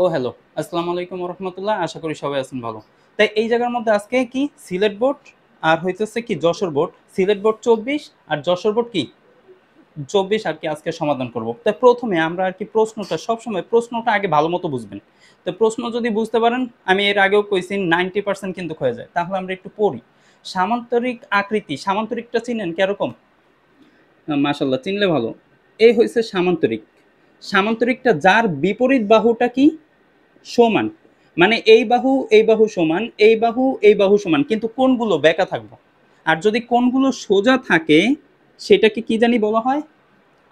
ও hello, আসসালামু আলাইকুম রহমতুল্লাহ। আশা করি সবাই আছেন ভালো। তাই এই জায়গার মধ্যে আজকে কি সিলেট বোর্ড আর হইতেছে কি যশোর বোর্ড। সিলেট বোর্ড 24 আর যশোর বোর্ড কি 24 আর কি আজকে সমাধান করব। তাই প্রথমে আমরা আর কি প্রশ্নটা সবসময় প্রশ্নটা আগে ভালো মতো বুঝবেন। তো প্রশ্ন যদি বুঝতে পারেন, আমি এর আগেও কইছি 90% কিন্তু হয়ে যায়। তাহলে আমরা একটু পড়ি। সামান্তরিক আকৃতি, সামান্তরিকটা চিনেন কিরকম? মাশাল্লাহ, চিনলে ভালো। এই হয়েছে সামান্তরিক। সামান্তরিকটা যার বিপরীত বাহুটা কি সমান, মানে এই বাহু সমান, এই বাহু সমান, কিন্তু কোণগুলো বেঁকা থাকবে। আর যদি কোণগুলো সোজা থাকে সেটাকে কি জানি বলা হয়?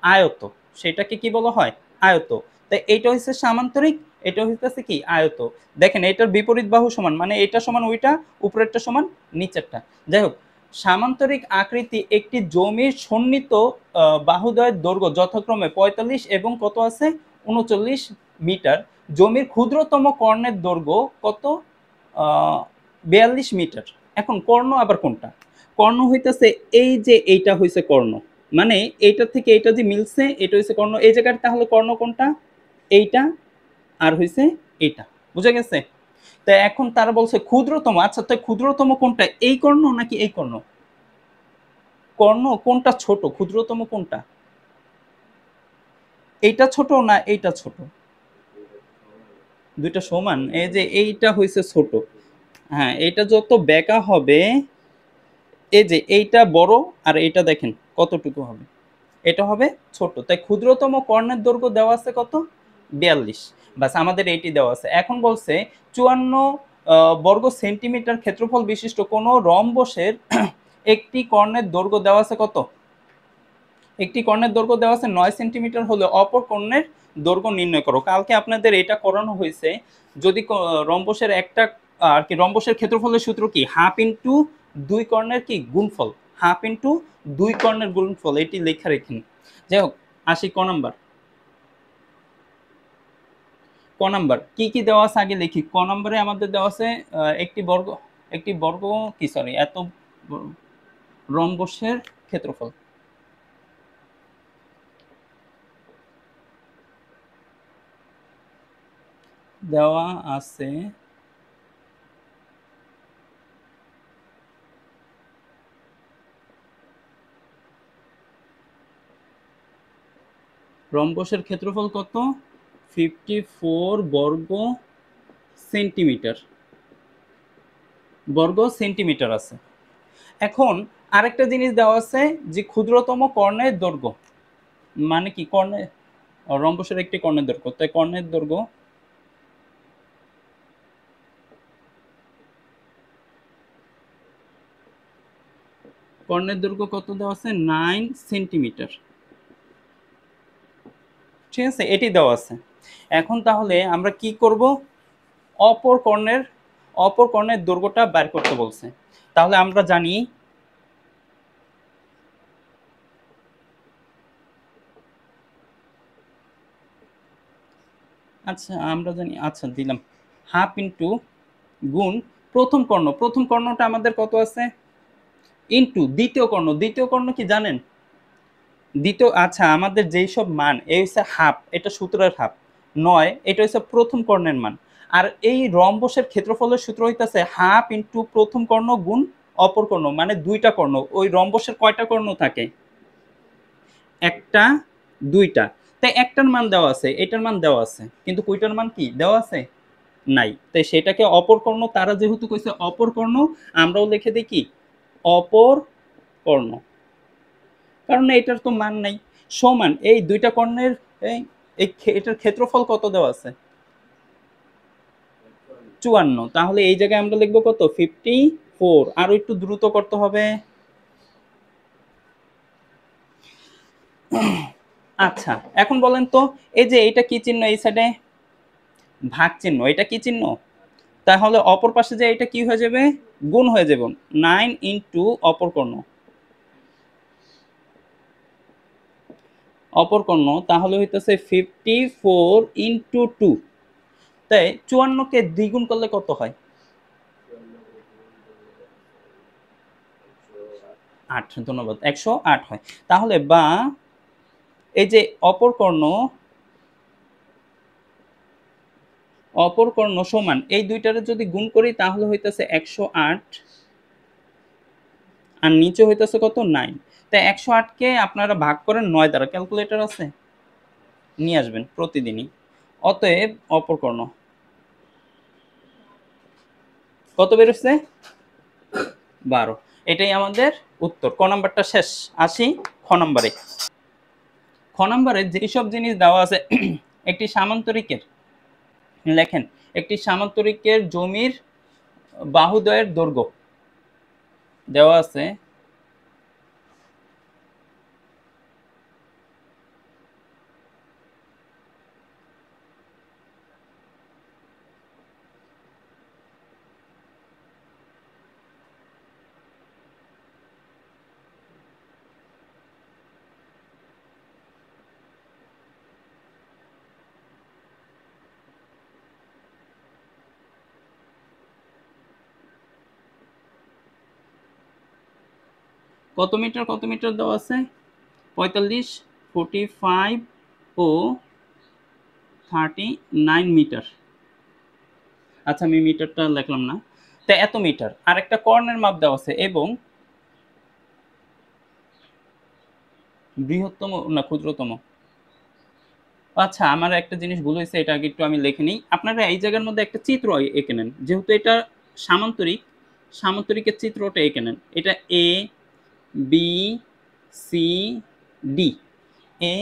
আয়ত। সেটাকে কি বলা হয়? আয়ত। তাই এইটা হচ্ছে সামান্তরিক, এটা হইতেছে কি আয়ত। দেখেন এটার বিপরীত বাহু সমান, মানে এটা সমান ওইটা, উপরেরটা সমান নিচেরটা। যাই হোক, সামান্তরিক আকৃতি একটি জমির সন্নিহিত বাহুদ্বয়ের দৈর্ঘ্য যথাক্রমে 45 এবং কত আছে 39 মিটার। জমির ক্ষুদ্রতম কর্ণের দৈর্ঘ্য কত? 42 মিটার। এখন কর্ণ আবার কোনটা? কর্ণ হইতেছে এই যে এইটা হইছে কর্ণ, মানে এইটা থেকে এইটা যে মিলছে এটা হইছে কর্ণ। এই জায়গায় তাহলে কর্ণ কোনটা? এইটা আর হইছে এইটা। বুঝা গেছে? তা এখন তারা বলছে ক্ষুদ্রতম। আচ্ছা, তো ক্ষুদ্রতম কোনটা, এই কর্ণ নাকি এই কর্ণ? কর্ণ কোনটা ছোট, ক্ষুদ্রতম কোনটা? এইটা ছোট না এইটা ছোট? দুইটা সমান। এই যে এইটা হইছে ছোট। হ্যাঁ, এটা যত বেঁকা হবে, এই যে এইটা বড় আর এইটা দেখেন কতটুকু হবে, এটা হবে ছোট। তাই ক্ষুদ্রতম কর্ণের দৈর্ঘ্য দেওয়া আছে কত? 42। বাস, আমাদের এইটি দেওয়া আছে। এখন বলছে 54 বর্গ সেন্টিমিটার ক্ষেত্রফল বিশিষ্ট কোনো রম্বসের একটি কর্ণের দৈর্ঘ্য দেওয়া আছে কত? একটি কর্ণের দৈর্ঘ্য দেওয়া আছে 9 সেন্টিমিটার হলে অপর কর্ণের দৈর্ঘ্য নির্ণয় করো। কালকে আপনাদের এটা করানো হয়েছে। যদি রম্বসের একটা আর কি, রম্বসের ক্ষেত্রফলের সূত্র কি? হাফ ইন্টু দুই কর্ণের কি গুণফল। হাফ ইন্টু দুই কর্ণের গুণফল, এটি লেখা রেখেন। যাই হোক, আসি ক নাম্বার। ক নাম্বার কি কি দেওয়া আছে আগে লিখি। ক নাম্বারে আমাদের দেওয়া আছে একটি বর্গ, একটি বর্গ কি সরি এত রম্বসের ক্ষেত্রফল দেওয়া আছে। রম্বসের ক্ষেত্রফল কত? 54 বর্গ সেন্টিমিটার। বর্গ সেন্টিমিটার আছে। এখন আরেকটা জিনিস দেওয়া আছে যে ক্ষুদ্রতম কর্ণের দৈর্ঘ্য, মানে কি কর্ণের, রম্বসের একটি কর্ণের দৈর্ঘ্য। তাই কর্ণের দৈর্ঘ্য, কর্ণের দৈর্ঘ্য কত দেওয়া আছে? 9 সেন্টিমিটার। ঠিক আছে, এটি দেওয়া আছে। এখন তাহলে আমরা কি করব? অপর কর্ণের, অপর কর্ণের দৈর্ঘ্যটা বের করতে বলছে। তাহলে আমরা জানি, আচ্ছা আমরা জানি, আচ্ছা দিলাম হাফ ইন্টু গুণ প্রথম কর্ণ। প্রথম কর্ণটা আমাদের কত আছে? ইন্টু দ্বিতীয় কর্ণ। দ্বিতীয় কর্ণ কি জানেন? দ্বিতীয়, আচ্ছা আমাদের যেই সব মান, এই হচ্ছে হাফ, এটা সূত্রের হাফ 9, এটা হচ্ছে প্রথম কর্ণের মান। আর এই রম্বসের ক্ষেত্রফলের সূত্র হইতাছে হাফ ইন্টু প্রথম কর্ণ গুণ অপর কর্ণ, মানে দুইটা কর্ণ। ওই রম্বসের কয়টা কর্ণ থাকে? একটা, দুইটা। তাই একটার মান দেওয়া আছে, এটার মান দেওয়া আছে, কিন্তু কয়টার মান কি দেওয়া আছে? নাই। তাই সেটাকে অপর কর্ণ, তারা যেহেতু কইছে অপর কর্ণ, আমরাও লিখে দিই কি অপর কর্ণ, কারণ এটার তো মান নাই। সমান এই দুইটা কর্ণের, এই এটার ক্ষেত্রফল কত দেওয়া আছে? 54। তাহলে এই জায়গায় আমরা লিখবো কত? 54। আরো একটু দ্রুত করতে হবে। আচ্ছা, এখন বলেন তো, এই যে এটা কি চিহ্ন এই সাইডে? ভাগ চিহ্ন। এটা কি চিহ্ন? তাহলে অপর পাশে যে এটা কি হয়ে যাবে? গুণ হয়ে যাবে। 9 ইন্টু অপর কর্ণ, অপর কর্ণ তাহলে হইতেছে 54 ইন্টু 2। তাই 54 কে দ্বিগুণ করলে কত হয়? 8। ধন্যবাদ, 108 হয়। তাহলে বা এই যে অপর কর্ণ, অপর কর্ণ সমান এই দুইটারে যদি গুণ করি তাহলে হইতেছে 108 আর নিচে হইতেছে কত 9। তাই 108কে আপনারা ভাগ করেন 9 দ্বারা, ক্যালকুলেটর আছে নিয়ে আসবেন প্রতিদিনই। অতএব অপর কর্ণ কত বেরোচ্ছে 12। এটাই আমাদের উত্তর। ক নাম্বারটা শেষ, আসি খ নাম্বারে। খ নাম্বারে যেসব জিনিস দেওয়া আছে একটি সামান্তরিকের লেখেন, একটি সামান্তরিকের জমির বাহুদ্বয়ের দৈর্ঘ্য দেওয়া আছে কত মিটার দেওয়া আছে 45, 45 ও 39 মিটার। আচ্ছা আমি মিটারটা লিখলাম না। তো এত মিটার। আর একটা কর্ণের মাপ দেওয়া আছে এবং বৃহত্তম না ক্ষুদ্রতম। আচ্ছা আমার একটা জিনিস ভুল হয়েছে, এটা আগে একটু আমি লিখে নিই। আপনারা এই জায়গার মধ্যে একটা চিত্র এঁকে নেন, যেহেতু এটা সামান্তরিক, সামান্তরিকের চিত্রটা এঁকে নেন। এটা A B C D, A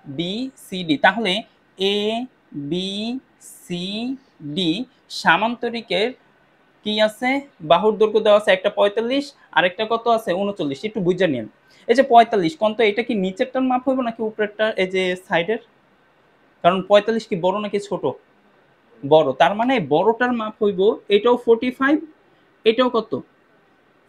B C D. তাহলে এ বি সি ডি সামান্তরিকের কি আছে, বাহুর দৈর্ঘ্য দেওয়া আছে একটা 45 আর একটা কত আছে 39। একটু বুঝে নিন। এই যে 45 কোন, তো এটা কি নিচেরটার মাপ হইব নাকি উপরেরটা, এই যে সাইডের? কারণ 45 কি বড় নাকি ছোট? বড়। তার মানে বড়টার মাপ হইব এটাও 45, এটাও কত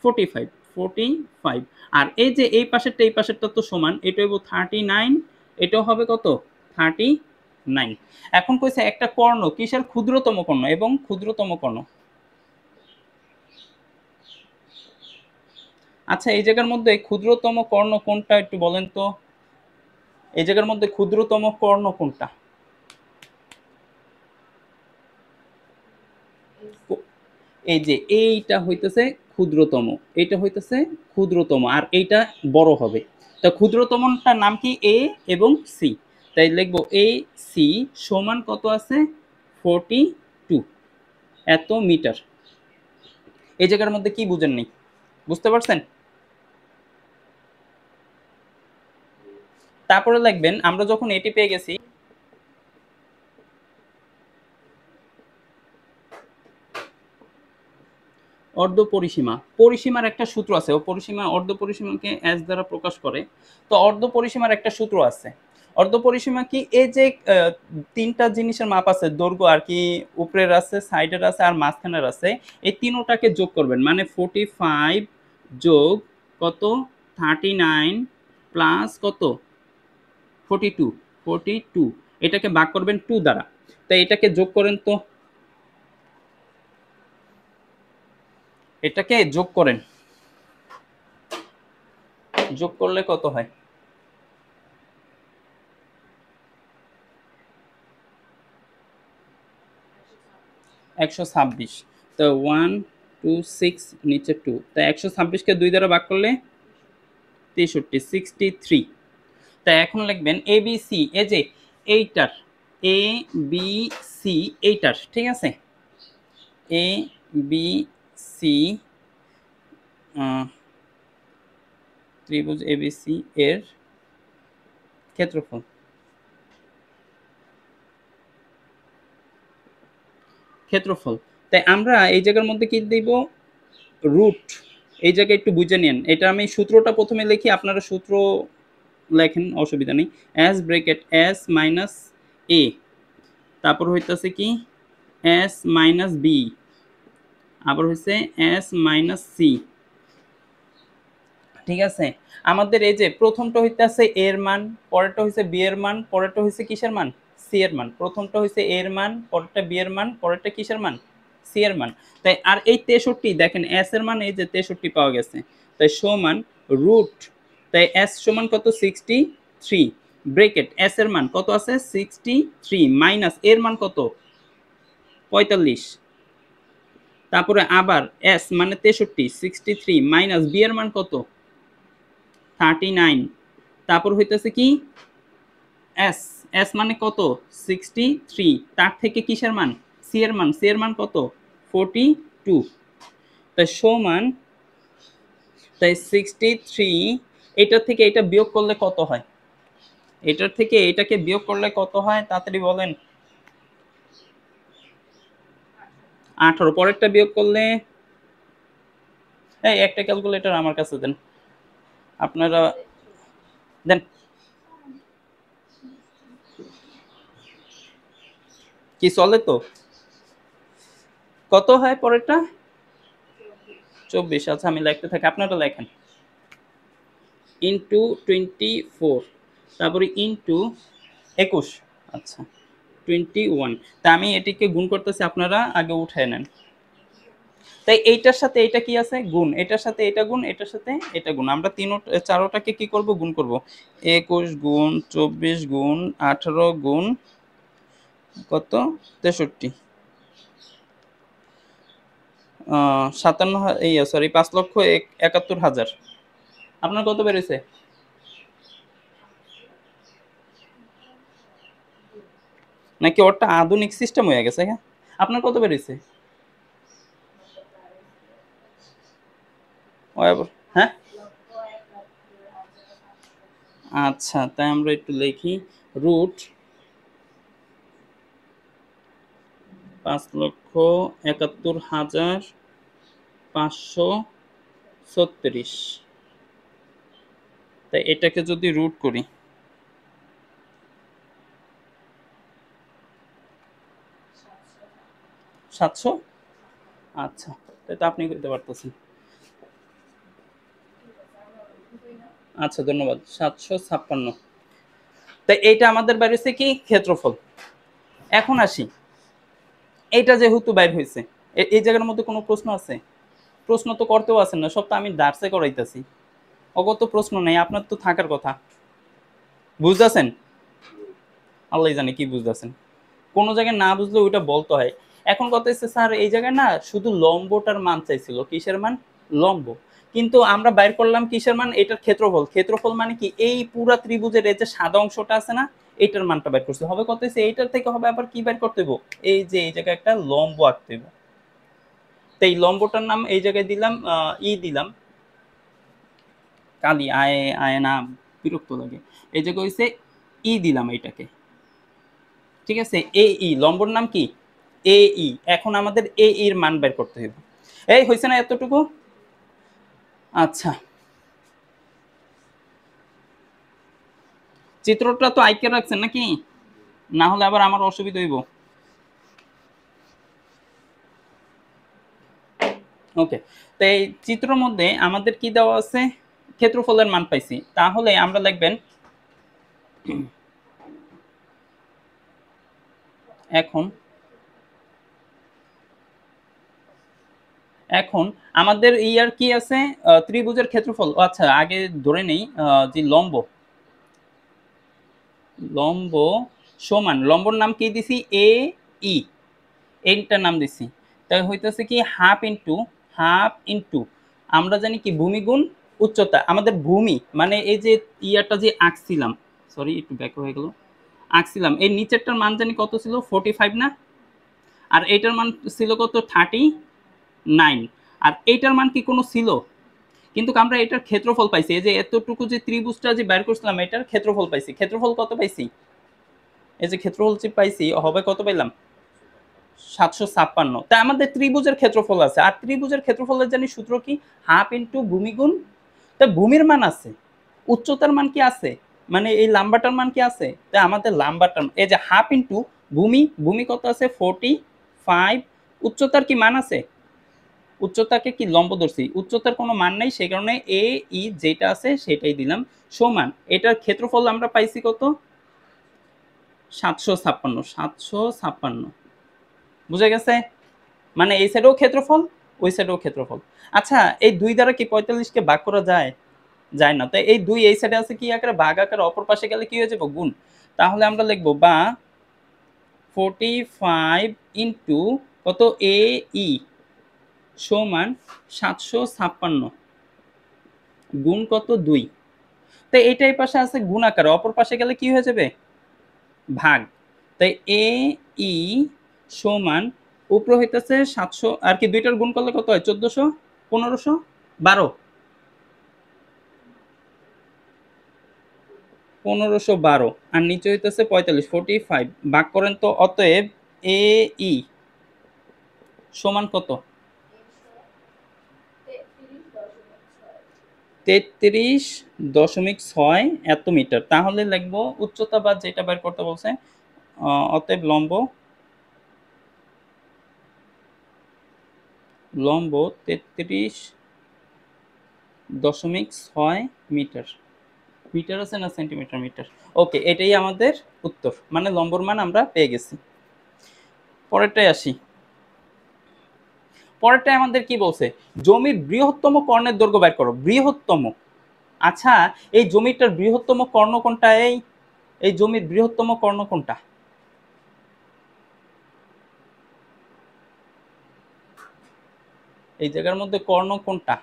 45, 45। আর এই যে এই পাশেরটা এই পাশেরটা তো সমান, এটা হইব 39, এটাও হবে কত 39। এখন কইছে একটা কর্ণ কিসের ক্ষুদ্রতম কর্ণ এবং ক্ষুদ্রতম কর্ণ। আচ্ছা এই জায়গার মধ্যে ক্ষুদ্রতম কর্ণ কোনটা একটু বলেন তো? এই জায়গার মধ্যে ক্ষুদ্রতম কর্ণ কোনটা? এই যে এইটা হইতেছে ক্ষুদ্রতম, এইটা হইতেছে ক্ষুদ্রতম, আর এইটা বড় হবে। তা ক্ষুদ্রতমটার নাম কি? এ এবং সি। তাই লিখবো এ সি সমান কত আছে 42 এত মিটার। এই জায়গার মধ্যে কি বুঝেন নেই, বুঝতে পারছেন? তারপরে লিখবেন আমরা যখন এটি পেয়ে গেছি, অর্ধ পরিসীমা, পরিসীমার একটা সূত্র আছে। ও পরিসীমা অর্ধ পরিসীমাকে এস দ্বারা প্রকাশ করে। তো অর্ধ পরিসীমার একটা সূত্র আছে। অর্ধ পরিসীমা কি? এই যে তিনটা জিনিসের মাপ আছে, দৈর্ঘ্য আর কি উপরের আছে, সাইডের আছে আর মাঝখানের আছে, এই তিনটাকে যোগ করবেন। মানে 45 যোগ কত 39 প্লাস কত 42, 42 এটাকে ভাগ করবেন 2 দ্বারা। তাই এটাকে যোগ করেন তো, এটাকে যোগ করেন, যোগ করলে কত হয় 126। তো 1 2 6 নিচে 2, তাই 126কে 2 দ্বারা ভাগ করলে 63, 63। তাই এখন লিখবেন এ বি সি, এই যে এইটার এ বি সি এইটার, ঠিক আছে, এ বি সি ত্রিভুজ এ বি সি এর ক্ষেত্রফল, ক্ষেত্রফল। তাই আমরা এই জায়গার মধ্যে কি দিব, রুট। এই জায়গায় একটু বুঝে নিন, এটা আমি সূত্রটা প্রথমে লিখি, আপনারা সূত্র লেখেন অসুবিধা নেই। এস ব্র্যাকেট এস মাইনাস এ, তারপর হইতেছে কি এস মাইনাস বি, আবার হচ্ছে এস মাইনাস সি, ঠিক আছে। আমাদের এই যে প্রথমটা হইতেছে এর মান, পরেরটা হইছে বি এর মান, পরেরটা হইছে কিসের মান সি এর মান। প্রথমটা হইছে এর মান, পরেরটা বি এর মান, পরেরটা কিসের মান সি এর মান। তাই আর এই 63 দেখেন এস এর মান এই যে 63 পাওয়া গেছে, তাই সমান রুট, তাই এস সমান কত 63, ব্রেকেট এস এর মান কত আছে 63 মাইনাস এর মান কত 45, তারপরে আবার এস মানে 63, 63 মাইনাস বি এর মান কত 39, তারপর হইতেছে কি এস, এস মানে কত 63, তার থেকে কিসের মান সি এর মান, সি এর মান কত 42, তাই সমান, তাই 63 এটার থেকে এটা বিয়োগ করলে কত হয়, এটার থেকে এটাকে বিয়োগ করলে কত হয় তাড়াতাড়ি বলেন। 18, পরেরটা বিয়োগ করলে, এই একটা ক্যালকুলেটর আমার কাছে দেন, আপনারা দেন। কি চলে তো, কত হয় পরেরটা 24, আচ্ছা আমি লিখতে থাকি আপনারা লেখেন, ইন্টু 24, তারপরে ইন্টু 21, আচ্ছা 21, তা আমি এটিকে গুণ করতেছি, আপনারা আগে উঠায় নেন। তাই এইটার সাথে এটা কি আছে গুণ, এটার সাথে এটা গুণ, এটার সাথে এটা গুণ, আমরা চারোটাকে কি করব গুণ করব, 21 গুণ 24 গুণ 18 গুণ কত 63, 57, এই সরি 5,71,000, আপনার কত বেড়েছে, নাকি ওটা আধুনিক সিস্টেম হয়ে গেছে, হ্যাঁ আপনার কত বেড়েছে, হ্যাঁ আচ্ছা, তাই আমরা একটু লিখি রুট 5,71,536, তাই এটাকে যদি রুট করি 700, আচ্ছা তাই তো আপনি করতে পারতেছেন, আচ্ছা ধন্যবাদ 756, তাই এইটা আমাদের বাইরে হচ্ছে কি ক্ষেত্রফল। এখন আসি, এইটা যেহেতু বাইর হয়েছে, এই জায়গার মধ্যে কোনো প্রশ্ন আছে, প্রশ্ন তো করতেও আছেন না, সব তো আমি দার্সে করাইতেছি, অগত প্রশ্ন নেই, আপনার তো থাকার কথা, বুঝতেছেন, আল্লাহ জানে কি বুঝতেছেন, কোনো জায়গায় না বুঝলে ওইটা বলতে হয়। এখন কথা হচ্ছে স্যার এই জায়গায় না শুধু লম্বটার মান চাইছিল, কিসের মান লম্ব, কিন্তু আমরা বাইর করলাম কিসের মান, এটার ক্ষেত্রফল, ক্ষেত্রফল মানে কি এই পুরা ত্রিভুজের এই যে সাদা অংশটা আছে না, এটার মানটা বাইর করতে হবে, কত হচ্ছে এইটার থেকে হবে আবার কি বাইর করতে হবে, এই যে এই জায়গায় একটা লম্ব আঁকতে হবে, তো এই লম্বটার নাম এই জায়গায় দিলাম ই দিলাম, কালি আয় আয় না বিরক্ত লাগে, এই জায়গায় হচ্ছে ই দিলাম এইটাকে, ঠিক আছে, এ ই লম্বর নাম কি এ ই, এখন আমাদের এ এর মান বের করতে হবে, এই হয়েছে না এতটুকু, আচ্ছা চিত্রটা তো আইকে রাখছেন নাকি, না হলে আবার আমার অসুবিধা হইব, ওকে, তো এই চিত্রের মধ্যে আমাদের কি দেওয়া আছে, ক্ষেত্রফলের মান পাইছি, তাহলে আমরা লিখবেন এখন, এখন আমাদের ইয়ার কি আছে ত্রিভুজের ক্ষেত্রফল, আচ্ছা আগে ধরে নেই যে লম্ব, লম্ব সমান, লম্বর নাম কি দিছি এ ই, এইটার নাম দিছি, তাই হইতেছে কি হাফ ইনটু আমরা জানি কি ভূমি গুণ উচ্চতা, আমাদের ভূমি মানে এই যে ইয়াটা যে আঁকছিলাম, সরি একটু ব্যাক হয়ে গেল, আঁকছিলাম এই নিচেরটার মান জানি কত ছিল 45 না, আর এইটার মান ছিল কত 39, আর এইটার মান কি কোনো ছিল, কিন্তু আমরা এটার ক্ষেত্রফল পাইছি, এই যে এতটুকু যে ত্রিভুজটা যে বের করছিলাম এটার ক্ষেত্রফল পাইছি, ক্ষেত্রফল কত পাইছি, এই যে ক্ষেত্রফল যে পাইছি হবে কত পাইলাম 756, তাই আমাদের ত্রিভুজের ক্ষেত্রফল আছে, আর ত্রিভুজের ক্ষেত্রফলের জানি সূত্র কি হাফ ইনটু ভূমি গুণ, তাই ভূমির মান আছে, উচ্চতার মান কি আছে, মানে এই লাম্বাটার মান কি আছে, তাই আমাদের লাম্বাটার এই যে হাফ ইনটু ভূমি, ভূমি কত আছে 45, উচ্চতার কি মান আছে, উচ্চতাকে কি লম্ব ধরছি, উচ্চতার কোনো মান নাই, সেই কারণে এ ই যেটা আছে সেটাই দিলাম, সমান এটার ক্ষেত্রফল আমরা পাইছি কত 756, 756, বুঝা গেছে, মানে এই সাইডেও ক্ষেত্রফল ওই সাইডেও ক্ষেত্রফল, আচ্ছা এই দুই দ্বারা কি 45 কে ভাগ করা যায়, যায় না, তাই এই দুই এই সাইডে আছে কি আকারে ভাগ আকারে, অপর পাশে গেলে কি হয়ে যাবে গুণ, তাহলে আমরা লিখবো বা 45 ইন্টু কত এ ই সমান 756 গুণ কত 2। তো এইটাই পাশে আছে গুণ আকারে, অপর পাশে গেলে কি হয়ে যাবে ভাগ। তাই এ ই সমান উপরে হইতেছে 700 আর কি দুইটার গুণ করলে কত হয় 1400 1512 1512 আর নিচে হইতেছে 45 45 ভাগ করেন তো। অতএব এ ই সমান কত 33.6 এত মিটার। তাহলে লিখবো উচ্চতা বা যেটা বের করতে বলছে, অতএব লম্ব লম্ব 33.6 মিটার। মিটার আছে না সেন্টিমিটার? মিটার। ওকে, এটাই আমাদের উত্তর, মানে লম্বর মান আমরা পেয়ে গেছি। পরেরটায় আসি। পরেরটায় আমাদের কি বলছে, জমির বৃহত্তম কর্ণের দৈর্ঘ্য বের করো। বৃহত্তম, আচ্ছা এই জমিটার বৃহত্তম কর্ণ কোনটা? এই জমির বৃহত্তম কর্ণ কোনটা? এই জায়গার মধ্যে কর্ণ কোনটা?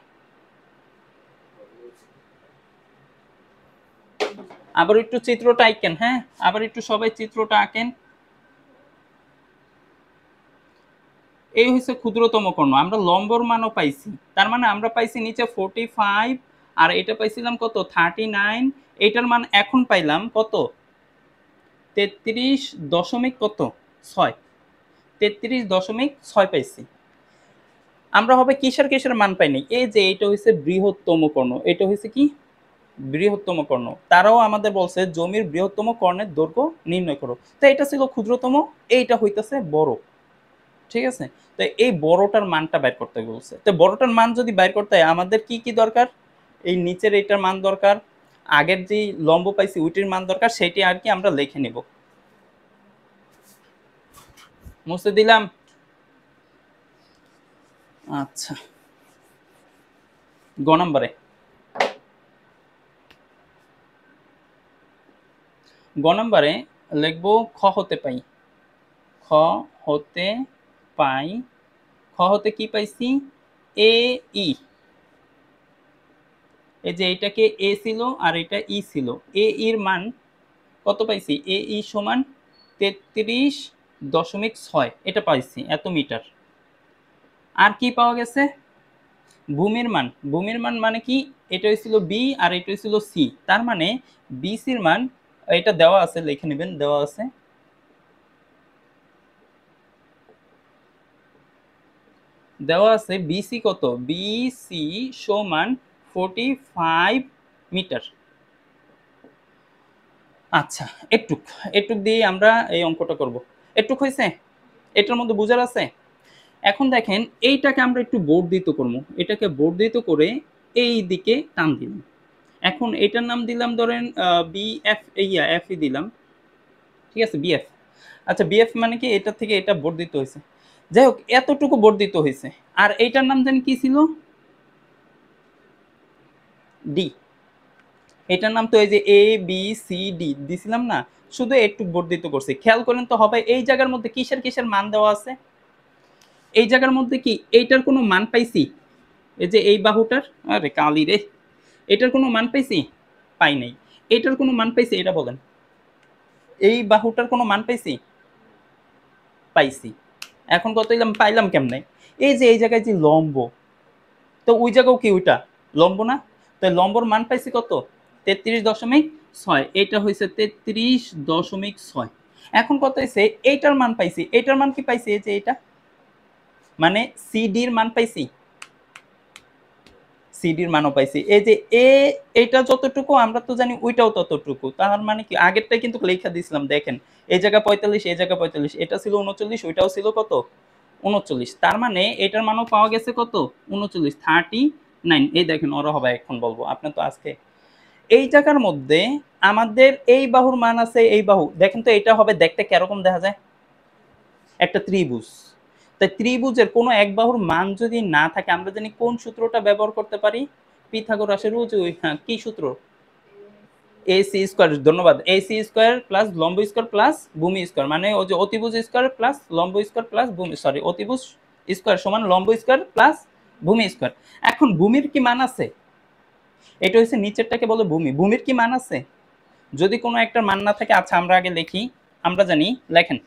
আবার একটু চিত্রটা আঁকেন। হ্যাঁ, আবার একটু সবাই চিত্রটা আঁকেন। এই হচ্ছে ক্ষুদ্রতম কর্ণ। আমরা লম্বর মানও পাইছি, তার মানে আমরা পাইছি নিচে 45 আর এটা পাইছিলাম কত 39। এটার মান এখন পাইলাম কত 33 দশমিক কত 6, 33.6 পাইছি। আমরা হবে কিসের কিসের মান পাইনি? এই যে এটা হচ্ছে বৃহত্তম কর্ণ, এটা হচ্ছে কি বৃহত্তম কর্ণ। তারাও আমাদের বলছে জমির বৃহত্তম কর্ণের দৈর্ঘ্য নির্ণয় করো। তো এটা ছিল ক্ষুদ্রতম, এইটা হইতেছে বড়। ঠিক আছে, তো এই বড়টার মানটা বের করতে বলছে। তো বড়টার মান যদি বের করতে হয় আমাদের কি কি দরকার? এই নিচের এইটার মান দরকার, আগের যে লম্ব পাইছি ওইটির মান দরকার, সেটি আর কি আমরা লিখে নিব। মুছে দিলাম। আচ্ছা, গ নম্বরে লিখবো খ হতে পাই। খ হতে পাই, খ হতে কি পাইছি এ ই। এই যে এইটাকে এ ছিল আর এটা ই ছিল, এ এর মান কত পাইছি? এ ই সমান 33.6 এটা পাইছি এত মিটার। আর কি পাওয়া গেছে? ভূমির মান। ভূমির মান মানে কি, এটা হয়েছিল বি আর এটা হয়েছিল সি, তার মানে বিসির মান এটা দেওয়া আছে, লিখে নেবেন, দেওয়া আছে বিসি কত, বিসি সমান 45 মিটার। আচ্ছা, একটুক একটুক দিয়ে আমরা এই অঙ্কটা করব। একটুক হয়েছে? এটার মধ্যে বুঝার আছে? এখন দেখেন এইটাকে আমরা একটু বর্ধিত করবো, এটাকে বর্ধিত করে এই দিকে টান দিলাম। এখন এটার নাম দিলাম ধরেন বিএফ, ইয়া এফ ই দিলাম, ঠিক আছে বিএফ। আচ্ছা বিএফ মানে কি এটা থেকে এটা বর্ধিত হয়েছে, যাই হোক এতটুকু বর্ধিত হয়েছে। আর এইটার নাম জানি কি ছিল, ডি। এটার নাম তো এই যে এ বি সি ডি দিছিলাম না, শুধু একটু বর্ধিত করছি। খেয়াল করেন তো হবে এই জায়গার মধ্যে কিসের কিসের মান দেওয়া আছে? এই জায়গার মধ্যে কি এইটার কোনো মান পাইছি? এই যে এই বাহুটার, আরে কালি রে, এটার কোনো মান পাইছি? পাই নাই। এটার কোনো মান পাইছি? এটা বলেন। এই বাহুটার কোনো মান পাইছি? পাইছি। এখন কত পাইলাম কেমনে? এই যে এই জায়গায় যে লম্ব, তো ওই জায়গাও কি ওইটা লম্ব না? তো লম্বর মান পাইছি কত 33.6, এটা হয়েছে 33.6। এখন কত হয়েছে এইটার মান পাইছি, এইটার মান কি পাইছি? এই যে এটা মানে সিডির মান পাইছি, সিডির মানও পাইছি। এই যে এ এটা যতটুকু আমরা তো জানি ওইটাও ততটুকু, তার মানে কি আগেরটাই কিন্তু লেখা দিছিলাম, দেখেন এই জায়গা 45 এই জায়গা 45, এটা ছিল 39 ওইটাও ছিল কত 39, তার মানে এটার মানও পাওয়া গেছে কত 39 39। এই দেখেন ওরা হবে এখন বলবো, আপনি তো আজকে এই জায়গার মধ্যে আমাদের এই বাহুর মান আছে, এই বাহু দেখেন তো এটা হবে দেখতে কিরকম দেখা যায়, একটা ত্রিভুজ। তাই ত্রিভুজের কোনো এক বাহুর মান যদি না থাকে আমরা জানি কোন সূত্রটা ব্যবহার করতে পারি, পিথাগোরাসের ওই, হ্যাঁ কি সূত্র, এসি স্কয়ার, ধন্যবাদ, এসি স্কয়ার প্লাস লম্ব স্কয়ার প্লাস ভূমি স্কয়ার, মানে ওই যে অতিভুজ স্কয়ার প্লাস লম্ব স্কয়ার প্লাস ভূমি, সরি, অতিভুজ স্কয়ার সমান লম্ব স্কয়ার প্লাস ভূমি স্কয়ার। এখন ভূমির কি মান আছে? এটা হচ্ছে নিচেরটাকে বলে ভূমি, ভূমির কি মান আছে? যদি কোনো একটা মান না থাকে, আচ্ছা আমরা আগে লিখি, আমরা জানি, লেখেন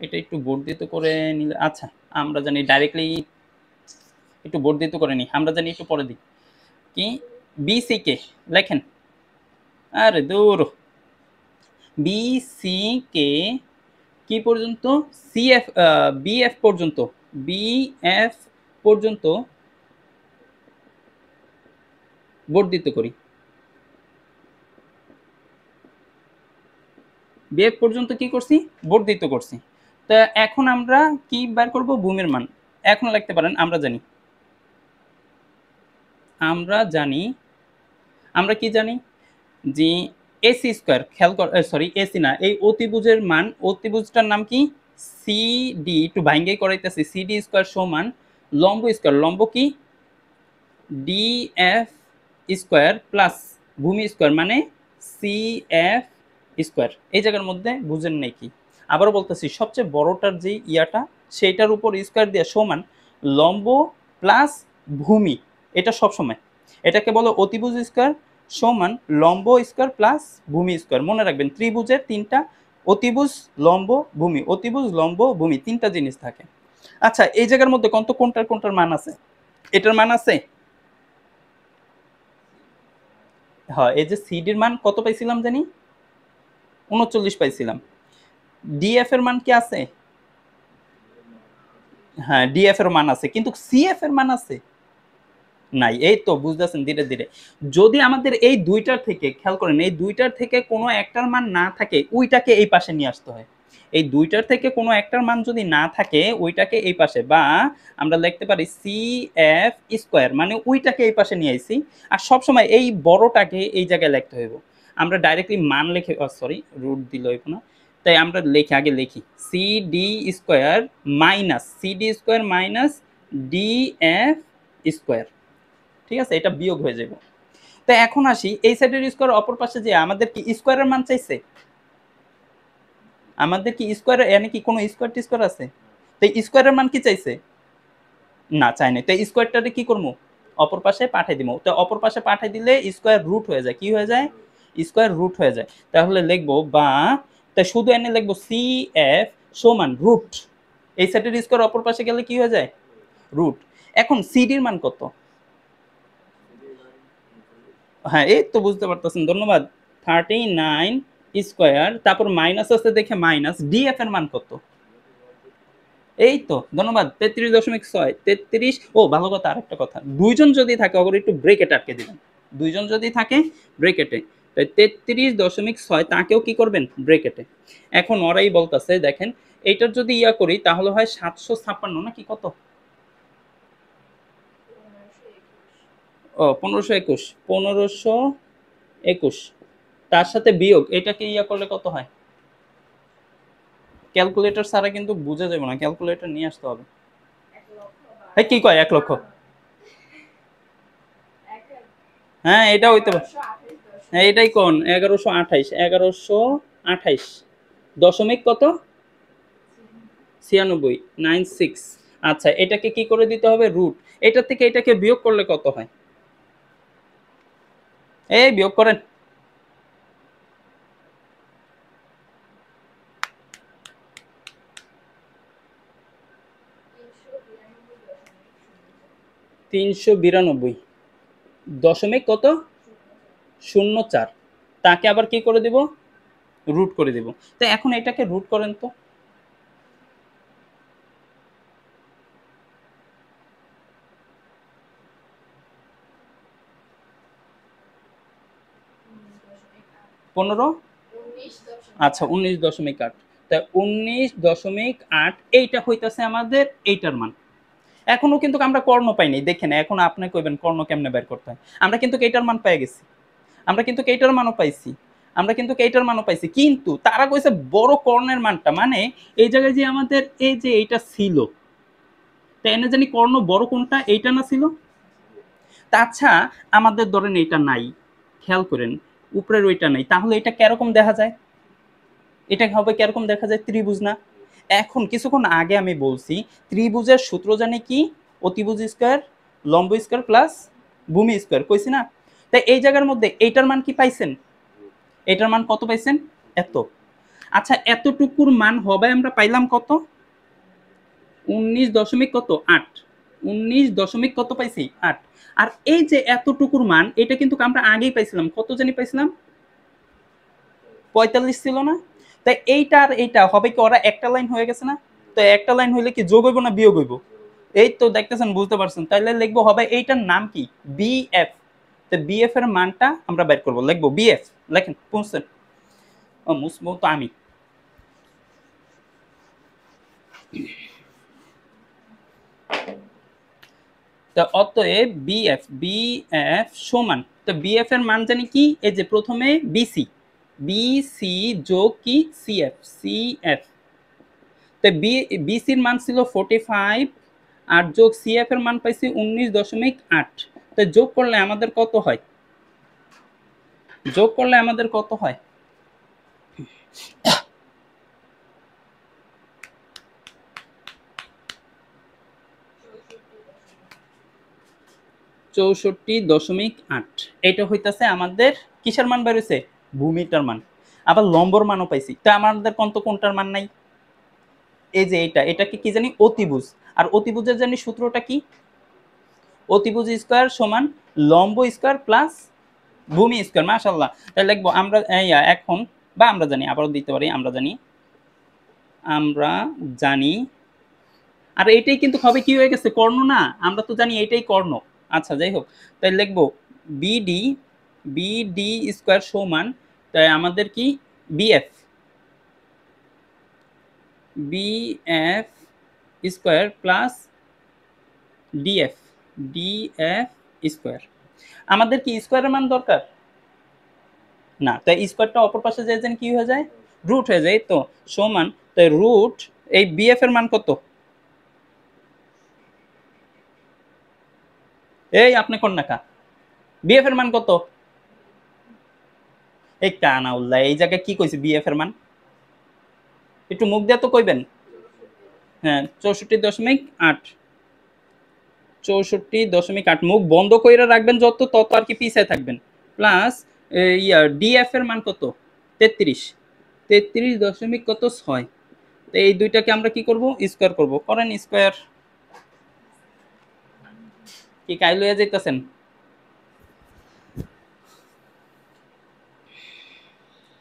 এটা একটু বর্ধিত করে নিলে, আচ্ছা আমরা জানি ডাইরেক্টলি একটু বর্ধিত করে নিই, আমরা জানি একটু পরে দিই কি বিসি কে লেখেন, আরে দূর, বিসি কে কি পর্যন্ত, সিএফ বিএফ পর্যন্ত, বিএফ পর্যন্ত বর্ধিত করি, বিএফ পর্যন্ত কি করছি, বর্ধিত করছি। তা এখন আমরা কি বার করব, ভূমির মান। এখন লিখতে পারেন, আমরা জানি, আমরা জানি, আমরা কি জানি যে এসি স্কয়ার, খেয়াল কর, সরি এসি না, এই অতিভুজের মান, অতিভুজটার নাম কি, সিডি, একটু ভাঙ্গাই করাইতেছি, সিডি স্কয়ার সমান লম্ব স্কয়ার, লম্ব কি ডিএফ স্কয়ার প্লাস ভূমি স্কয়ার মানে সিএফ স্কয়ার। এই জায়গার মধ্যে বুঝেন নাই কি, আবারও বলতেছি, সবচেয়ে বড়টার যে ইয়াটা সেইটার উপর স্কয়ার দিয়ে সমান লম্ব প্লাস ভূমি, এটা সব সময়, এটাকে বলো অতিভুজ স্কয়ার সমান লম্ব স্কয়ার প্লাস ভূমি স্কয়ার। মনে রাখবেন ত্রিভুজের তিনটা, অতিভুজ, লম্ব, ভূমি, অতিভুজ, লম্ব, ভূমি, তিনটা জিনিস থাকে। আচ্ছা এই জায়গার মধ্যে কোনটার কোনটার মান আছে, এটার মান আছে, হ্যাঁ এই যে সিডির মান কত পাইছিলাম জানি, 39 পাইছিলাম। ডিএফ এর মান কি আছে, হ্যাঁ ডিএফ এর মান আছে, কিন্তু সিএফ এর মান আছে নাই। এই তো বুঝতেছেন ধীরে ধীরে, যদি আমাদের এই দুইটার থেকে, খেয়াল করেন, এই দুইটার থেকে কোনো একটার মান না থাকে, ওইটাকে এই পাশে নিয়ে আসতে হয়। এই দুইটার থেকে কোনো একটার মান যদি না থাকে, ওইটাকে এই পাশে, বা আমরা লিখতে পারি সি এফ স্কোয়ার, মানে ওইটাকে এই পাশে নিয়ে আইছি। আর সবসময় এই বড়টাকে এই জায়গায় লিখতে হইব। আমরা ডাইরেক্টলি মান লিখে, সরি রুট দিল না, তাই আমরা লিখি, আগে লিখি C D square minus CD square minus D F square, ঠিক আছে, এটা বিয়োগ হয়ে যাবে। তো এখন আসি এই সাইডের স্কোয়ার, অপর পাশে যে আমাদের কি স্কোয়ারের মান চাইছে, আমাদের কি স্কোয়ার, এখানে কি কোনো স্কোয়ার টিস্কোয়ার আছে, তো স্কোয়ারের মান কি চাইছে, না চাই না, তো স্কোয়ারটারে কি করবো, অপর পাশে পাঠাই দিব। তো অপর পাশে পাঠাই দিলে স্কোয়ার রুট হয়ে যায়, কি হয়ে যায়, স্কোয়ার রুট হয়ে যায়। তাহলে লিখবো, বা তাই শুধু এনে লিখবো সি এফ সমান রুট, এই সাইডের স্কোয়ার অপর পাশে গেলে কি হয়ে যায়, রুট। এখন সিডির মান কত, হ্যাঁ এই তো বুঝতে পারতেছেন, ধন্যবাদ, 39 স্কোয়ার, তারপর মাইনাস আছে দেখে মাইনাস, ডিএফ এর মান কত, এই তো ধন্যবাদ, 33.6, 33, ও ভালো কথা, আরেকটা কথা, দুইজন যদি থাকে অগর একটু ব্রেকেট আটকে দিবেন, দুইজন যদি থাকে ব্রেকেটে, তাই 33.6 তাকেও কি করবেন, ব্রেকেটে। এখন ওরাই বলতেছে, দেখেন এইটার যদি ইয়া করি তাহলে হয় 756 নাকি কত, ও 1521, 1521, তার সাথে বিয়োগ, এটাকে ইয়া করলে কত হয়, ক্যালকুলেটর ছাড়া কিন্তু বুঝে যাবে না, ক্যালকুলেটর নিয়ে আসতে হবে। হ্যাঁ কি কয় 1 লক্ষ, হ্যাঁ এটা হইতে পারে, হ্যাঁ এটাই কোন 1128, 1128 দশমিক কত, 96, 96। আচ্ছা এটাকে কি করে দিতে হবে, রুট, এটা থেকে এটাকে বিয়োগ করলে কত হয়, এই বিয়োগ করেন, তিনশো বিরানব্বই দশমিক কত, 04, তাকে আবার কি করে দিব, রুট করে দিব। তো এখন এটাকে রুট করেন তো, পনেরো, আচ্ছা 19.8, তা 19.8 এইটা হইতাছে আমাদের এইটার মান। এখনো কিন্তু আমরা কর্ণ পাইনি, দেখেন এখন আপনি কইবেন কর্ণ কেমনে বের করতে হয়, আমরা কিন্তু এইটার মান পেয়ে গেছি, আমরা কিন্তু এইটার মানও পাইছি, আমরা কিন্তু এইটার মানও পাইছি, কিন্তু তারা কইছে বড় কর্ণের মানটা, মানে এই জায়গায় যে আমাদের এই যে এইটা ছিল, তো এনে জানি কর্ণ বড় কোনটা, এইটা না ছিল? তা আচ্ছা, আমাদের ধরেন এইটা নাই, খেয়াল করেন উপরের ওইটা নাই, তাহলে এটা কিরকম দেখা যায়? এটা হবে কিরকম দেখা যায়? ত্রিভুজ না? এখন কিছুক্ষণ আগে আমি বলছি ত্রিভুজের সূত্র জানি কি? অতিভুজ স্কয়ার লম্ব স্কয়ার প্লাস ভূমি স্কয়ার, কইছি না? তাই এই জায়গার মধ্যে এইটার মান কি পাইছেন? এটার মান কত পাইছেন? এত। আচ্ছা, এতটুকুর মান হবে আমরা পাইলাম কত? 19 দশমিক কত 8, 19 দশমিক কত পাইছি 8। আর এই যে এতটুকুর মান, এটা কিন্তু আমরা আগেই পাইছিলাম, কত জানি পাইছিলাম? 45 ছিল না? তাই এইটা আর এইটা হবে কি, ওরা একটা লাইন হয়ে গেছে না? তো একটা লাইন হইলে কি যোগ হইব না বিয়োগ হইব? এই তো দেখতেছেন, বুঝতে পারছেন? তাইলে লিখবো হবে এইটার নাম কি? বিএফ। তো বিএফ এর মানটা আমরা বের করব, লিখবো বিএফ। লেখেন বুঝছেন? ও মুসবো তো আমি। তো অতএব বিএফ, বিএফ সমান, তো বিএফ এর মান জানি কি? এই যে প্রথমে বিসি, বিসি যোগ কি? CF, CF. তো বিসির মান ছিল 45 আর যোগ সিএফ এর মান পাইছি 19.8। তো যোগ করলে আমাদের কত হয়? যোগ করলে আমাদের কত হয়? 64.8। এটা হইতাছে আমাদের কিসের মান বেরোইছে? ভূমিটার মান। আবার লম্বর মানও পাইছি। তো আমাদের কোনটার মান নাই? এই যে এইটা, এটাকে কি জানি? অতিভুজ। আর অতিভুজের জানি সূত্রটা কি? অতিভুজ স্কয়ার সমান লম্ব স্কয়ার প্লাস ভূমি স্কয়ার। মাশাআল্লাহ। তাহলে লিখবো আমরা এখন, বা আমরা জানি, আবারও দিতে পারি, আমরা জানি, আমরা জানি। আর এইটাই কিন্তু হবে কি হয়ে গেছে? কর্ণ না? আমরা তো জানি এইটাই কর্ণ। আচ্ছা যাই হোক, তাই লিখবো বিডি, বিডি স্কয়ার সমান, তাই আমাদের কি? BF, BF square plus DF, DF square. আমাদের কি স্কয়ারের মান দরকার? না, তাই স্কয়ারটা অপর পাশে যায় যেন কি হয়ে যায়? রুট হয়ে যায়। তো সমান, তাই রুট এই বিএফ এর মান কত? এই আপনি কোন নাকা, বিএফ এর মান কত? এই কানা উল্লাহ, এই জায়গায় কি কইছে বিএফ এর মান? একটু মুখ দিয়ে তো কইবেন। হ্যাঁ, 64.8, 64.8। মুখ বন্ধ কইরা রাখবেন যত, তত আর কি পিছায় থাকবেন। প্লাস ডিএফ এর মান কত? 33, 33 দশমিক কত 6। তো এই দুইটাকে আমরা কি করব? স্কয়ার করব। করেন স্কয়ার। কি কাই লইয়া যাইতাছেন?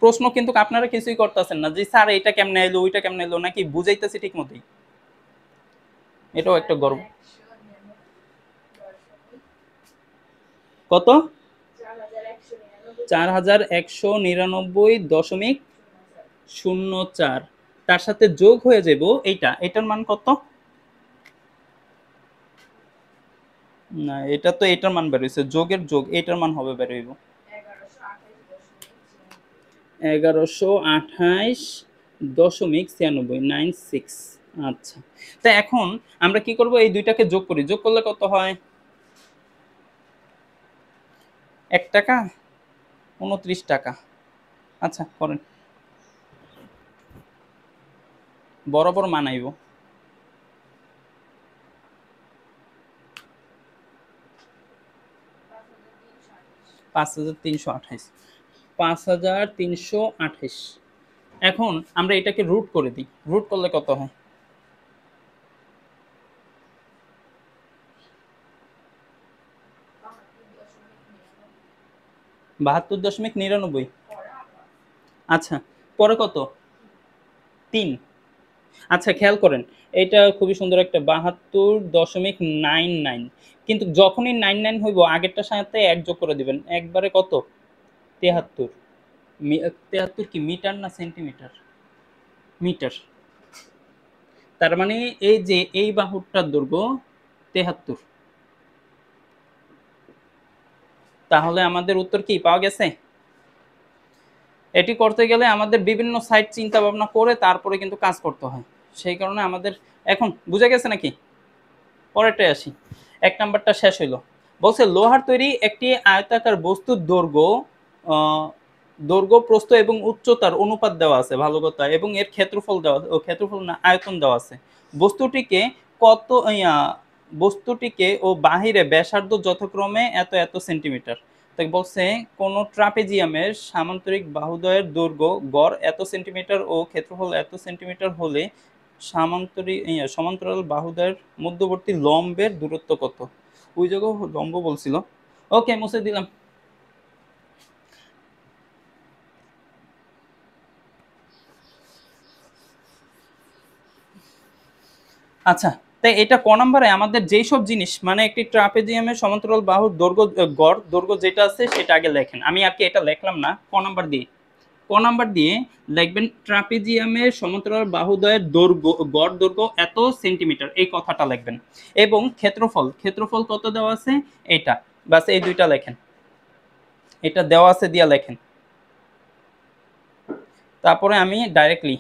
প্রশ্ন কিন্তু আপনারা কিছুই করতেছেন না যে স্যার এটা কেমনে এলো, ওইটা কেমনে এলো, নাকি বুঝাইতেছি ঠিক মতোই? এটাও একটা গর্ব। কত? 4199.04। তার সাথে যোগ হয়ে যাব এইটা, এটার মান কত? না, এটা তো এটার মান বেরোইছে, যোগের যোগ এটার মান হবে বেরোইব 1128.96। আচ্ছা, তা এখন আমরা কি করব? এই দুইটাকে যোগ করি, যোগ করলে কত হয়? 1 টাকা 29 টাকা। আচ্ছা করেন, বরাবর মানাইব। 5328, 5328। এখন আমরা এটাকে রুট করে দিই, রুট করলে কত হয়? 72.99। আচ্ছা, পরে কত? 3। আচ্ছা খেয়াল করেন, এটা খুবই সুন্দর একটা 72.99। কিন্তু যখনই 99 হইব, আগেরটার সাথে এক যোগ করে দিবেন, একবারে কত? 73। 73 কি মিটার না সেন্টিমিটার? মিটার। তার মানে এই যে এই বাহুটার দৈর্ঘ্য 73। তাহলে আমাদের উত্তর কি পাওয়া গেছে? এটি করতে গেলে আমাদের বিভিন্ন সাইট চিন্তা ভাবনা করে তারপরে কিন্তু কাজ করতে হয়। সেই কারণে আমাদের এখন বুঝে গেছে নাকি? পরেরটায় আসি। ১ নাম্বারটা শেষ হইল। বলছে লোহার তৈরি একটি আয়তাকার বস্তুর দৈর্ঘ্য, প্রস্থ এবং উচ্চতার অনুপাত দেওয়া আছে, ভালো কথা, এবং এর ক্ষেত্রফল দেওয়া, ক্ষেত্রফল না, আয়তন দেওয়া আছে। বস্তুটিকে কত ইয়া বস্তুটিকে ও বাহিরে ব্যাসার্ধ যথাক্রমে এত এত সেন্টিমিটার। তাই বলছে কোন ট্রাপেজিয়ামের সামান্তরিক বাহুদ্বয়ের দৈর্ঘ্য গড় এত সেন্টিমিটার ও ক্ষেত্রফল এত সেন্টিমিটার হলে সমান্তরাল বাহুদ্বয়ের মধ্যবর্তী লম্বের দূরত্ব কত? ওই জায়গায় লম্ব বলছিল। ওকে, মুছে দিলাম। আচ্ছা, তাই এটা ক নাম্বারে আমাদের যেই সব জিনিস মানে একটি ট্রাপেজিয়ামের সমান্তরাল বাহুর দৈর্ঘ্য, গড় দৈর্ঘ্য যেটা আছে সেটা আগে লেখেন। আমি আর কি এটা লিখলাম না, ক নাম্বার দিয়ে, ক নাম্বার দিয়ে লিখবেন ট্রাপেজিয়ামের সমান্তরাল বাহুদ্বয়ের দৈর্ঘ্য, গড় দৈর্ঘ্য এত সেন্টিমিটার, এই কথাটা লিখবেন। এবং ক্ষেত্রফল, ক্ষেত্রফল কত দেওয়া আছে এটা, বাস এই দুইটা লেখেন। এটা দেওয়া আছে দিয়া লেখেন। তারপরে আমি ডাইরেক্টলি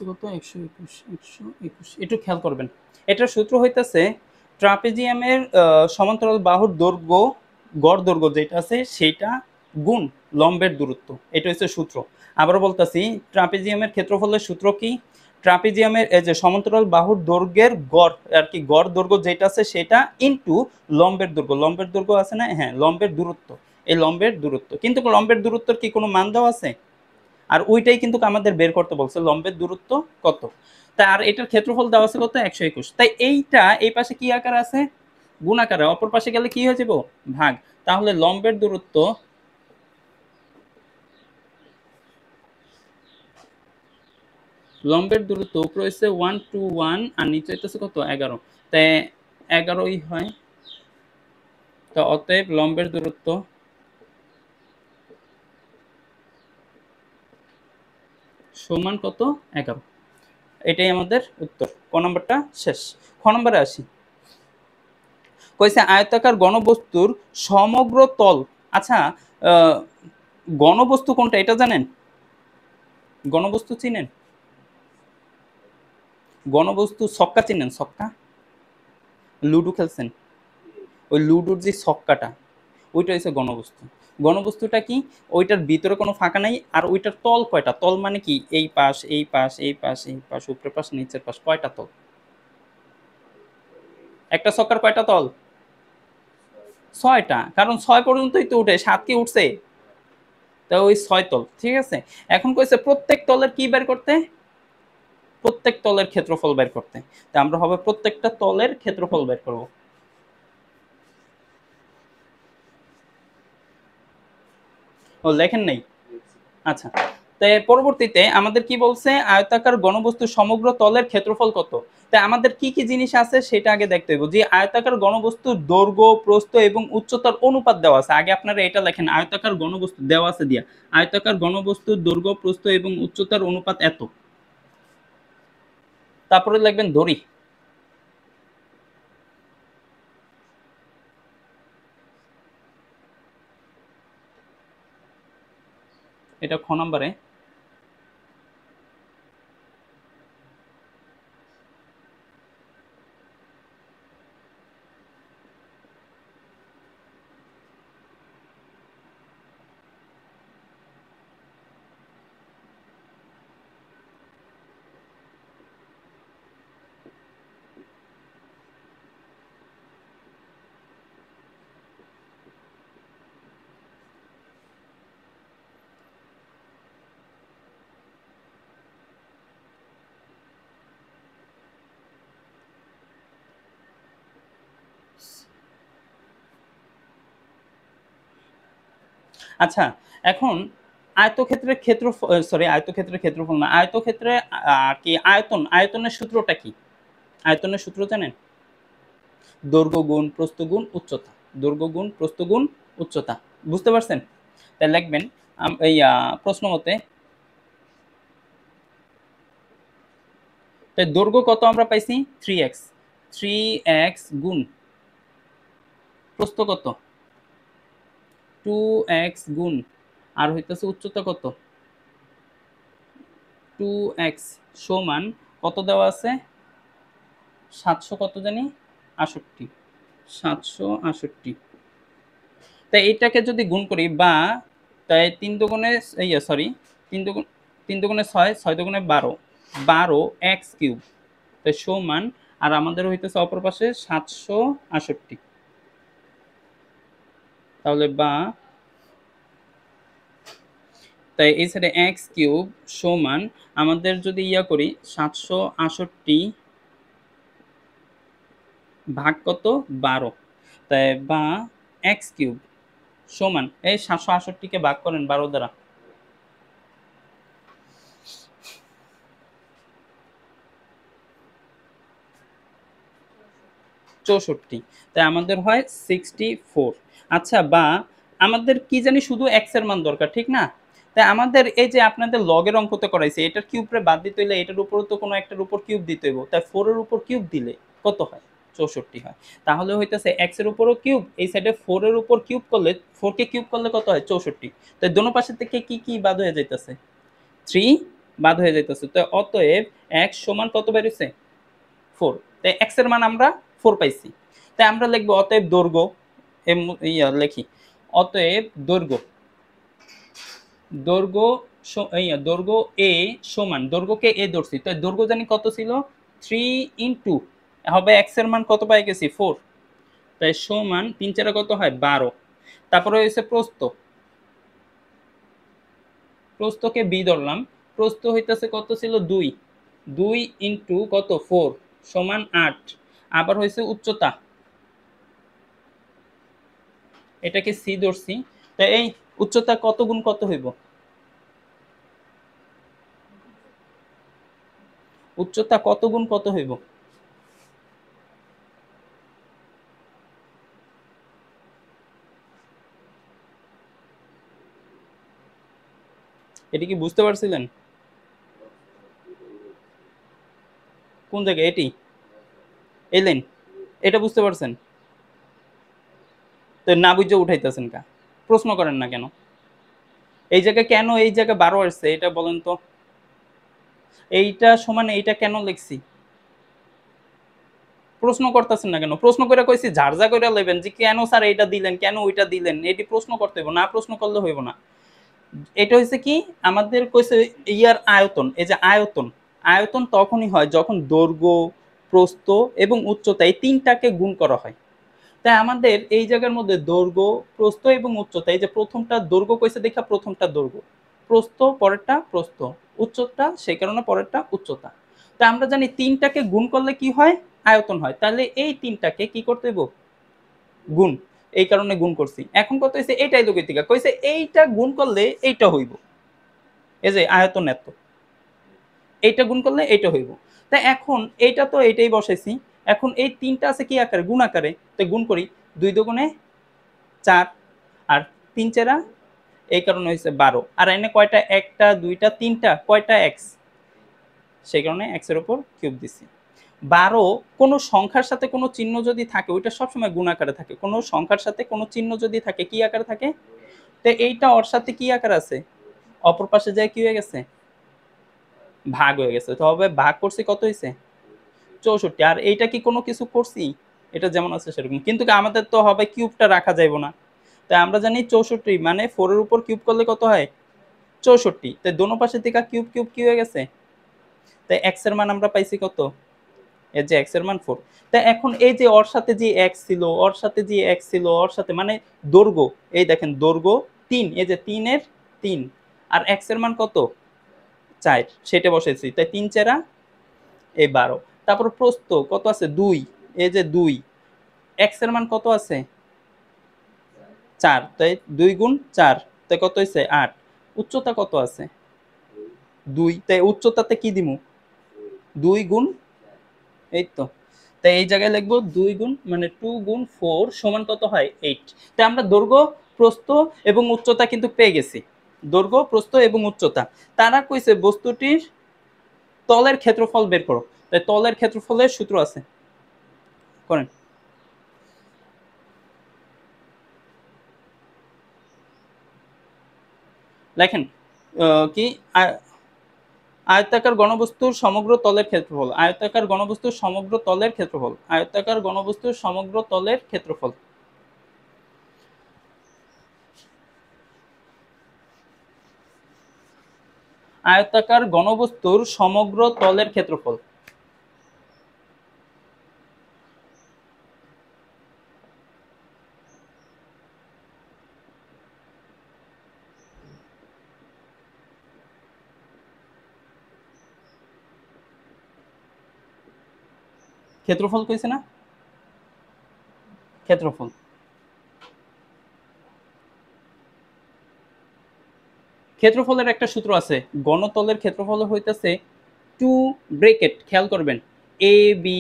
কত 121 একটু খেয়াল করবেন। এটার সূত্র হইতেছে ট্রাপেজিয়ামের সমান্তরাল বাহুর দৈর্ঘ্য, গড় দৈর্ঘ্য যেটা আছে সেটা গুণ লম্বের দূরত্ব, এটা হচ্ছে সূত্র। আবারও বলতেছি, ট্রাপেজিয়ামের ক্ষেত্রফলের সূত্র কি? ট্রাপেজিয়ামের এই যে সমান্তরাল বাহুর দৈর্ঘ্যের গড় আর কি, গড় দৈর্ঘ্য যেটা আছে সেটা ইনটু লম্বের দৈর্ঘ্য, লম্বের দৈর্ঘ্য আছে না, হ্যাঁ লম্বের দূরত্ব, এই লম্বের দূরত্ব। কিন্তু লম্বের দূরত্বের কি কোনো মান দেওয়া আছে? আর ওইটাই কিন্তু আমাদের বের করতে বলছে, লম্বের দূরত্ব কত। তা আর এটার ক্ষেত্রফল দেওয়া আছে কত, 121। তাই এইটা এই পাশে কি আকার আছে, গুণ আকারে, অপর পাশে গেলে কি হয়ে যাব, ভাগ। তাহলে লম্বের দূরত্ব, লম্বের দূরত্ব উপরে হচ্ছে 121 আর নিচে হইতেছে কত, 11। তাই 11ই হয়। তো অতএব লম্বের দূরত্ব সমান কত, 11। এটাই আমাদের উত্তর। ক নম্বরটা শেষ। খ নম্বরে আসি। কইছে আয়তাকার ঘনবস্তুর সমগ্র তল। আচ্ছা, ঘনবস্তু কোনটা এটা জানেন? ঘনবস্তু চিনেন? ঘনবস্তু ছক্কা চিনেন? ছক্কা, লুডো খেলছেন, ওই লুডোর যে ছক্কাটা, ওইটা হচ্ছে ঘনবস্তু। ঘনবস্তুটা কি? ওইটার ভিতরে কোনো ফাঁকা নাই, আর ওইটার তল কয়টা? তল মানে কি, এই পাশ, এই পাশ, এই পাশ, এই পাশ, উপরের পাশ, নিচের পাশ, কয়টা তল? একটা ছক্কার কয়টা তল? 6টা। কারণ 6 পর্যন্তই তো উঠে, 7 কি উঠছে? তা ওই 6 তল, ঠিক আছে। এখন কইছে প্রত্যেক তলের কি বের করতে, প্রত্যেক তলের ক্ষেত্রফল বের করতে। তা আমরা হবে প্রত্যেকটা তলের ক্ষেত্রফল বের করব। ও লেখেন নাই? আচ্ছা, তাই পরবর্তীতে আমাদের কি বলছে, আয়তাকার ঘনবস্তুর সমগ্র তলের ক্ষেত্রফল কত। তাই আমাদের কি কি জিনিস আছে সেটা আগে দেখতে হবে। যে আয়তাকার ঘনবস্তুর দৈর্ঘ্য, প্রস্থ এবং উচ্চতার অনুপাত দেওয়া আছে, আগে আপনারা এটা লেখেন, আয়তাকার ঘনবস্তু দেওয়া আছে দিয়া, আয়তাকার ঘনবস্তুর দৈর্ঘ্য, প্রস্থ এবং উচ্চতার অনুপাত এত। তারপরে লিখবেন দড়ি। এটা খ নম্বরে। আচ্ছা, এখন আয়তক্ষেত্রের ক্ষেত্রফল, সরি আয়তক্ষেত্রের ক্ষেত্রফল না, আয়তক্ষেত্রে কি আয়তন, আয়তনের সূত্রটা কি? আয়তনের সূত্র জানেন? দৈর্ঘ্য গুণ প্রস্থ গুণ উচ্চতা, দৈর্ঘ্য গুণ প্রস্থ গুণ উচ্চতা। বুঝতে পারছেন? তাই লিখবেন এই প্রশ্ন মতে, তাই দৈর্ঘ্য কত আমরা পাইছি 3x, 3x গুণ প্রস্থ কত 2x গুণ আর হইতেছে উচ্চতা কত 2x সমান কত দেওয়া আছে 700 কত জানি 68 768। তাই এইটাকে যদি গুণ করি বা তাই 3 দুগুণে সরি 3 দুগুণে 6 6 দুগুণে 12 12 x কিউব তাই সমান আর আমাদের হইতেছে অপর পাশে 768 তাহলে বা তাই এই সাইডে এক্স কিউব সমান আমাদের যদি ইয়া করি 768 ভাগ কত 12 তাই বা এক্স কিউব সমান এই 768 কে ভাগ করেন 12 দ্বারা 64 তাই আমাদের হয় 64। আচ্ছা বা আমাদের কি জানি শুধু এক্স এর মান দরকার ঠিক না তাই আমাদের এই যে আপনাদের লগের অঙ্কতে করাইছে এটার কিউবরে বাদ দিতে হইলে এটার উপরও তো কোনো একটার উপর কিউব দিতে হইব তাই 4 এর উপর কিউব দিলে কত হয় 64 হয় তাহলে হইতাছে এক্স এর উপরও কিউব এই সাইডে 4 এর উপর কিউব করলে 4 কে কিউব করলে কত হয় 64 তাই দোনো পাশে থেকে কি কি বাদ হয়ে যাইতাছে 3 বাদ হয়ে যাইতাছে তো অতএব x সমান কত বের হইছে 4 তাই x এর মান আমরা 4 পাইছি তাই আমরা লিখব অতএব দৈর্ঘ্য লিখি অতএব দৈর্ঘ্য দৈর্ঘ্য দৈর্ঘ্য a সমান দৈর্ঘ্যকে a ধরছি তাই দৈর্ঘ্য জানি কত ছিল 3 ইনটু হবে x এর মান কত পাই গেছি 4 তাই সমান 3 4 কত হয় 12 তারপরে হইছে প্রস্থ প্রস্থকে b ধরলাম প্রস্থ হইতাছে কত ছিল 2 2 ইনটু কত 4 সমান 8 আবার হইছে উচ্চতা এটাকে সি ধরছি তাই এই উচ্চতা কত গুণ কত হইব উচ্চতা কত গুণ কত হইব এটা কি বুঝতে পারছিলেন কোন জায়গায় এটি এই লাইন এটা বুঝতে পারছেন তো না বুঝে উঠাইতেছেন কা প্রশ্ন করেন না কেন এই জায়গায় কেন এই জায়গায় 12 আসছে এটা বলেন তো এইটা সমান এইটা কেন লিখছি প্রশ্ন করতেছেন না কেন প্রশ্ন করে কইছি ঝাড়ঝা করে লেবেন যে কেন স্যার এইটা দিলেন কেন ওইটা দিলেন এটি প্রশ্ন করতে হইব না প্রশ্ন করলে হইব না এটা হচ্ছে কি আমাদের কইছে ইয়ার আয়তন এই যে আয়তন আয়তন তখনই হয় যখন দৈর্ঘ্য প্রস্থ এবং উচ্চতা এই তিনটাকে গুণ করা হয় তাই আমাদের এই জায়গার মধ্যে দৈর্ঘ্য প্রস্থ এবং উচ্চতা এই যে প্রথমটা দৈর্ঘ্য কইছে দেখা প্রথমটা দৈর্ঘ্য প্রস্থ পরেরটা প্রস্থ উচ্চতা সেই কারণে পরেরটা উচ্চতা তা আমরা জানি তিনটাকে গুণ করলে কি হয় আয়তন হয় তাহলে এই তিনটাকে কি করতে হইব গুণ এই কারণে গুণ করছি এখন কত হইছে এইটাই লৌকিকা কইছে এইটা গুণ করলে এইটা হইব এই যে আয়তন এত এইটা গুণ করলে এইটা হইব তা এখন এইটা তো এইটাই বসাইছি এখন এই তিনটা আছে কি আকারে গুণ আকারে তো গুণ করি 2 দুগুণে 4 আর 3 চেরা এই কারণে হইছে 12 আর এনে কয়টা একটা দুইটা তিনটা কয়টা এক্স সেই কারণে এক্স এর উপর কিউব দিছি 12 কোনো সংখ্যার সাথে কোনো চিহ্ন যদি থাকে ওইটা সবসময় গুণ আকারে থাকে কোনো সংখ্যার সাথে কোনো চিহ্ন যদি থাকে কি আকারে থাকে তো এইটা ওর সাথে কি আকার আছে অপর পাশে যায় কি হয়ে গেছে ভাগ হয়ে গেছে তো হবে ভাগ করছি কত হইছে 64 আর এইটা কি কোনো কিছু করছি এটা যেমন আছে সেরকম কিন্তু আমাদের তো হবে কিউবটা রাখা যাইব না তাই আমরা জানি 64 মানে 4 এর উপর কিউব করলে কত হয় 64 তাই দোনো পাশে থেকে কিউব কিউব কি হয়ে গেছে তাই x এর মান আমরা পাইছি কত এই যে x এর মান 4 তাই এখন এই যে ওর সাথে যে x ছিল ওর সাথে যে x ছিল ওর সাথে মানে দৈর্ঘ্য এই দেখেন দৈর্ঘ্য 3 এই যে 3 এর 3 আর x এর মান কত 4 সেটা বসাইছি তাই 3 চেরা এই 12 তারপর প্রস্থ কত আছে 2 এই যে 2 x এর মান কত আছে 4 তাই 2 গুণ 4 তাই কত হইছে 8 উচ্চতা কত আছে 2 তাই উচ্চতাতে কি দিমু 2 গুণ এই তো তাই এই জায়গায় লিখবো 2 গুণ মানে 2 গুণ 4 সমান কত হয় 8 তাই আমরা দৈর্ঘ্য প্রস্থ এবং উচ্চতা কিন্তু পেয়ে গেছি দৈর্ঘ্য প্রস্থ এবং উচ্চতা তারা কইছে বস্তুটির তলের ক্ষেত্রফল বের করো তাই তলের ক্ষেত্রফলের সূত্র আছে করেন লেখেন কি আয়তাকার ঘনবস্তুর সমগ্র তলের ক্ষেত্রফল, আয়তাকার ঘনবস্তুর সমগ্র তলের ক্ষেত্রফল, আয়তাকার ঘনবস্তুর সমগ্র তলের ক্ষেত্রফল। আয়তাকার ঘনবস্তুর সমগ্র তলের ক্ষেত্রফল। ক্ষেত্রফল কইছে না, ক্ষেত্রফল। ক্ষেত্রফলের একটা সূত্র আছে, গণতলের ক্ষেত্রফল হইতেছে 2 ব্রেকেট, খেয়াল করবেন, A B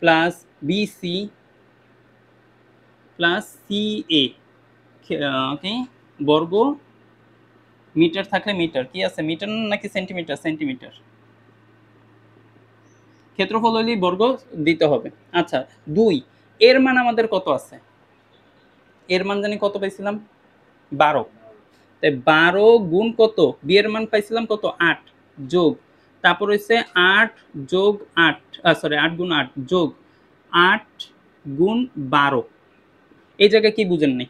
plus B C plus C A কি বর্গ, মিটার থাকলে মিটার, কি আছে মিটার নাকি সেন্টিমিটার, সেন্টিমিটার, ক্ষেত্রফল হইলেই বর্গ দিতে হবে। আচ্ছা 2 এর মান আমাদের কত আছে, এর মান জানি কত পাইছিলাম 12, তাই 12 গুণ কত, বি এর মান পাইছিলাম কত 8, যোগ তারপর হচ্ছে 8 যোগ 8, সরি 8 গুণ 8 যোগ 8 গুণ 12, এই জায়গায় কি বুঝেন নাই,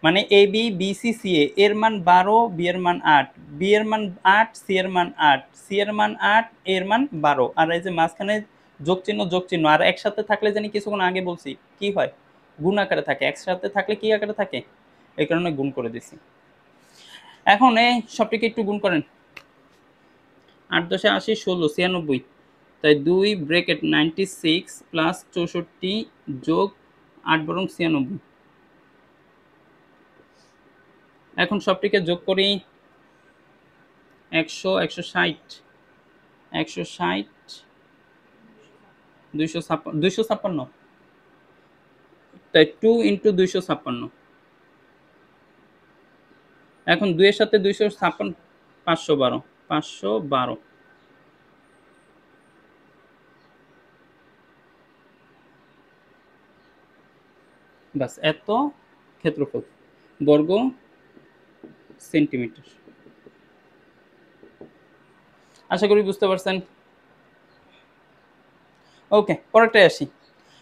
মানে A B B C C এর মান 12, বি এর মান 8, বি এর মান 8, সি এর মান 8, সি এর মান 8, এর মান 12, আর এই যে মাঝখানে যোগ চিহ্ন, আর একসাথে থাকলে জানি কিছুক্ষণ আগে বলছি কি হয়, গুণ আকারে থাকে, একসাথে থাকলে কি আকারে থাকে, এই কারণে গুণ করে দিছি। এখন এই সবটিকে একটু গুণ করেন, 8 10 80 16 96, তাই 2 ব্রেকেট 96 প্লাস 64 যোগ 8 বরং 96। এখন সবটিকে যোগ করি, 100 160 160 256, তাই 2 ইন্টু 256, এখন 2 এর সাথে 256, 512 512, বাস এত ক্ষেত্রফল বর্গ সেন্টিমিটার। আশা করি বুঝতে পারছেন। ওকে, পরেরটায় আসি,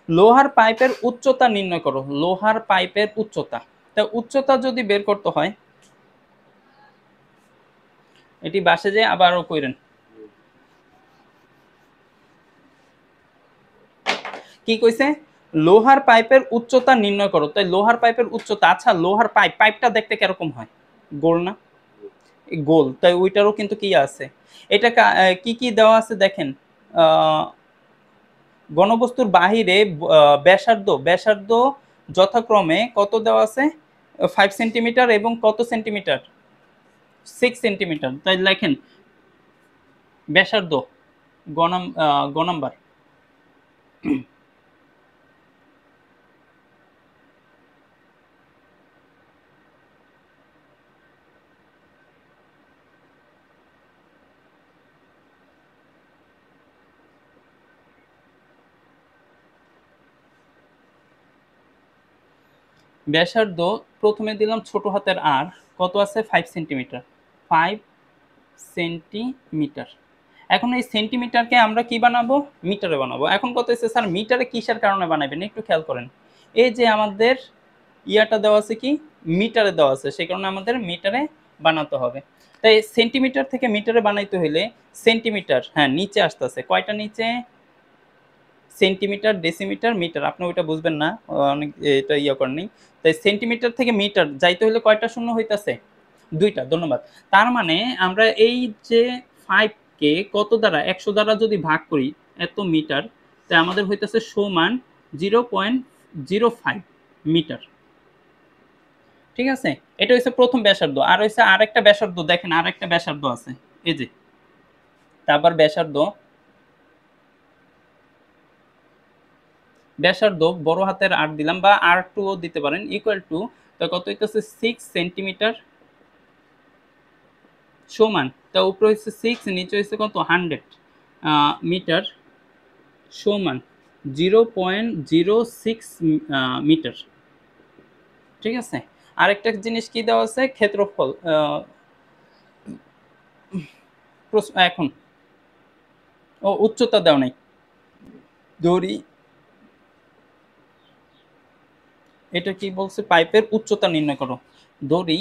লোহার পাইপের উচ্চতা নির্ণয় করো, লোহার পাইপের উচ্চতা। তা উচ্চতা যদি বের করতে হয়, এটি বাসে যে আবারও কইরেন, কি কইছে, লোহার পাইপের উচ্চতা নির্ণয় করো, তাই লোহার পাইপের উচ্চতা, আচ্ছা লোহার পাইপ, পাইপটা দেখতে কিরকম হয়, গোল না, গোল, তাই ওইটারও কিন্তু কি আছে, এটা কি কি দেওয়া আছে দেখেন, ঘনবস্তুর বাহিরে ব্যাসার্ধ, ব্যাসার্ধ যথাক্রমে কত দেওয়া আছে, 5 সেন্টিমিটার এবং কত সেন্টিমিটার, 6 সেন্টিমিটার, তাই লেখেন ব্যাসার্ধ গ নাম্বার, ব্যাসার্ধ প্রথমে দিলাম ছোট হাতের আর, কত আছে 5 সেন্টিমিটার, 5 সেন্টিমিটার। এখন এই সেন্টিমিটারকে আমরা কি বানাবো, মিটারে বানাবো। এখন কত হচ্ছে স্যার, মিটারে কিসের কারণে বানাবেন একটু খেয়াল করেন, এই যে আমাদের ইয়াটা দেওয়া আছে কি, মিটারে দেওয়া আছে, সেই কারণে আমাদের মিটারে বানাতে হবে। তাই সেন্টিমিটার থেকে মিটারে বানাইতে হইলে সেন্টিমিটার, হ্যাঁ নিচে আসতেছে, কয়টা নিচে, সেন্টিমিটার ডেসিমিটার মিটার, আপনি ওইটা বুঝবেন না, অনেক এটা ইয়ে করেন নেই। তাই সেন্টিমিটার থেকে মিটার যাইতে হলে কয়টা শূন্য হইতাছে, 2টা, ধন্যবাদ। তার মানে আমরা এই যে 5 কে কত দ্বারা, 100 দ্বারা যদি ভাগ করি এত মিটার, তাই আমাদের হইতাছে সমান 0.05 মিটার, ঠিক আছে। এটা হচ্ছে প্রথম ব্যাসার্ধ, আর হচ্ছে আরেকটা ব্যাসার্ধ, দেখেন আরেকটা ব্যাসার্ধ আছে, এই যে, তারপর ব্যাসার্ধ, ব্যাসার্ধ বড় হাতের আর দিলাম, বা আর টু ও দিতে পারেন, ইকুয়াল টু, তো কত হইতেছে 6 সেন্টিমিটার, সমান, তা উপরে হচ্ছে 6, নিচে হচ্ছে কত 100 মিটার, সমান 0.06 মিটার। ঠিক আছে। আরেকটা জিনিস কি দেওয়া আছে, ক্ষেত্রফল। এখন ও উচ্চতা দেওয়া নাই। দড়ি, এটা কি বলছে, পাইপের উচ্চতা নির্ণয় করো। দড়ি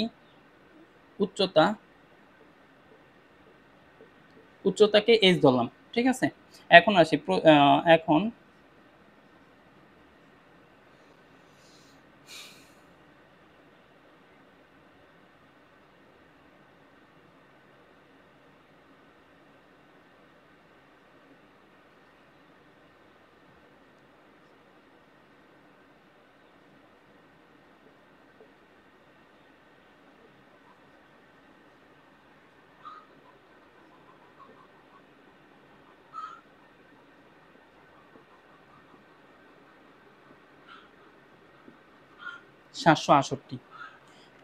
উচ্চতা, উচ্চতাকে এইচ ধরলাম, ঠিক আছে। এখন আসি এখন সাতশো আষট্টি।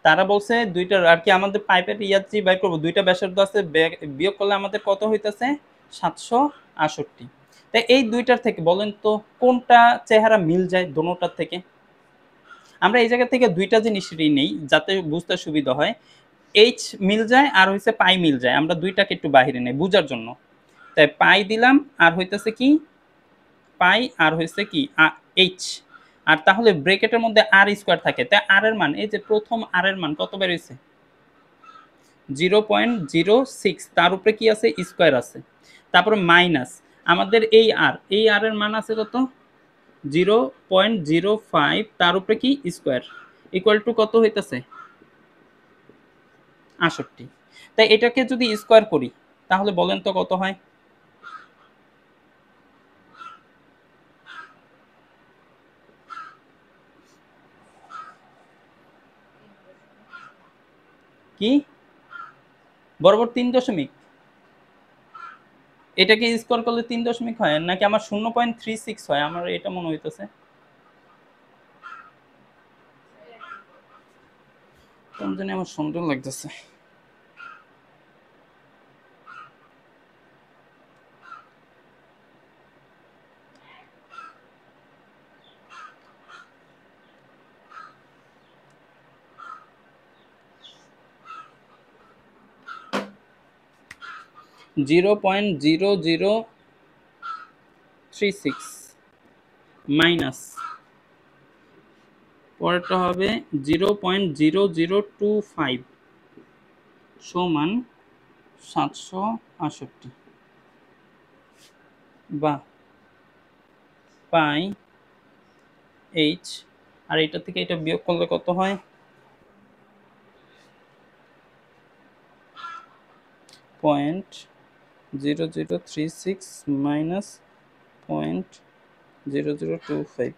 তারা বলছে দুইটার আর কি, আমাদের পাইপের ইয়াত্রী বাই করবো, দুইটা ব্যাসার্ধ আছে, বিয়োগ করলে আমাদের কত হইতেছে, 768। তাই এই দুইটার থেকে বলেন তো কোনটা চেহারা মিল যায় দোনোটার থেকে। আমরা এই জায়গা থেকে দুইটা জিনিসই নেই যাতে বুঝতে সুবিধা হয়। এইচ মিল যায় আর হইছে পাই মিল যায়, আমরা দুইটাকে একটু বাহিরে নেই বুঝার জন্য। তাই পাই দিলাম, আর হইতেছে কি পাই, আর হইছে কি এইচ। আর তাহলে ব্রেকেটের মধ্যে আর স্কোয়ার থাকে, তাই আর এর মান, এই যে প্রথম আর এর মান কত বের হইছে, 0.06, তার উপরে কি আছে, স্কোয়ার আছে। তারপরে মাইনাস আমাদের এই আর এর মান আছে কত, 0.05, তার উপরে কি স্কোয়ার, ইকুয়াল টু কত হইতেছে, 68। তাই এটাকে যদি স্কোয়ার করি তাহলে বলেন তো কত হয়। কি বরাবর 3 দশমিক, এটাকে স্কোয়ার করলে 3 দশমিক হয় নাকি আমার 0.36 হয়, আমার এটা মনে হইতেছে। কেমন জানি আমার সুন্দর লাগতেছে। 0.0036 মাইনাস, পরেরটা হবে 0.0025 সমান 768, বা পাই এইচ, আর এটা থেকে এটা বিয়োগ করলে কত হয়, 0.0036 মাইনাস 0.0025।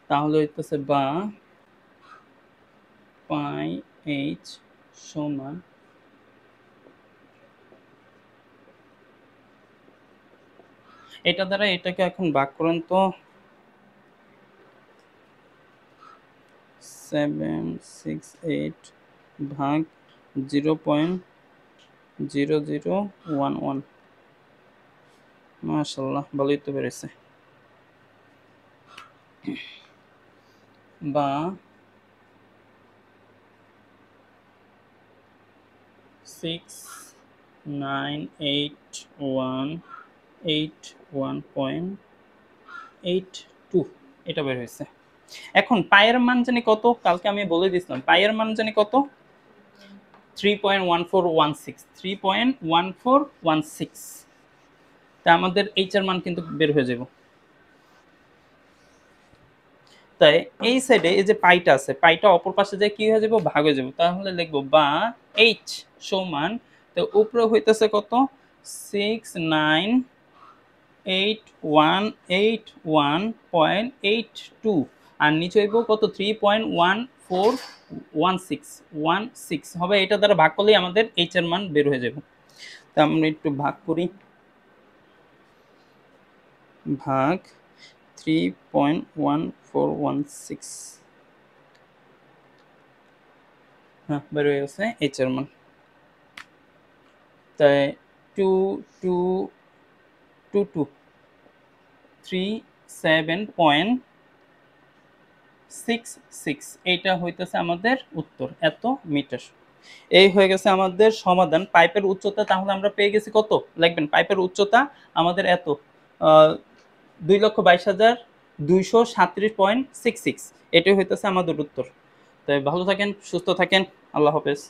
তাহলে হইতেছে বা পাই এইচ সমান, এটা দ্বারা এটাকে এখন ভাগ করেন তো, 768 ভাগ 0.0011। মাশাআল্লাহ, ভালোই তো পেরেছে। বা 698181.82 এটা বের হয়েছে। এখন পায়ের মান জানি কত, কালকে আমি বলে দিয়েছিলাম পায়ের মান জানি কত, 3.1416, 3.1416। তা আমাদের এইচ এর মান কিন্তু বের হয়ে যাব। তাই এই সাইডে এই যে পাইটা আছে, পাইটা অপর পাশে যায় কি হয়ে যাব, ভাগ হয়ে যাব। তাহলে লিখবো বা এইচ সমান, তো উপরে হইতেছে কত, 698181.82, আর নিচে হইব কত, 3.1416 হবে। এটা দ্বারা ভাগ করলেই আমাদের এইচ এর মান বের হয়ে যাবে। তা আমরা একটু ভাগ করি, ভাগ 3.1416, হ্যাঁ বের হয়ে গেছে এইচ এর মান। তাই 222237.66 এইটা হইতেছে আমাদের উত্তর, এত মিটার। এই হয়ে গেছে আমাদের সমাধান। পাইপের উচ্চতা তাহলে আমরা পেয়ে গেছি কত, লিখবেন পাইপের উচ্চতা আমাদের এত, 2,22,237.66, এটাই হইতেছে আমাদের উত্তর। তাই ভালো থাকেন, সুস্থ থাকেন, আল্লাহ হাফেজ।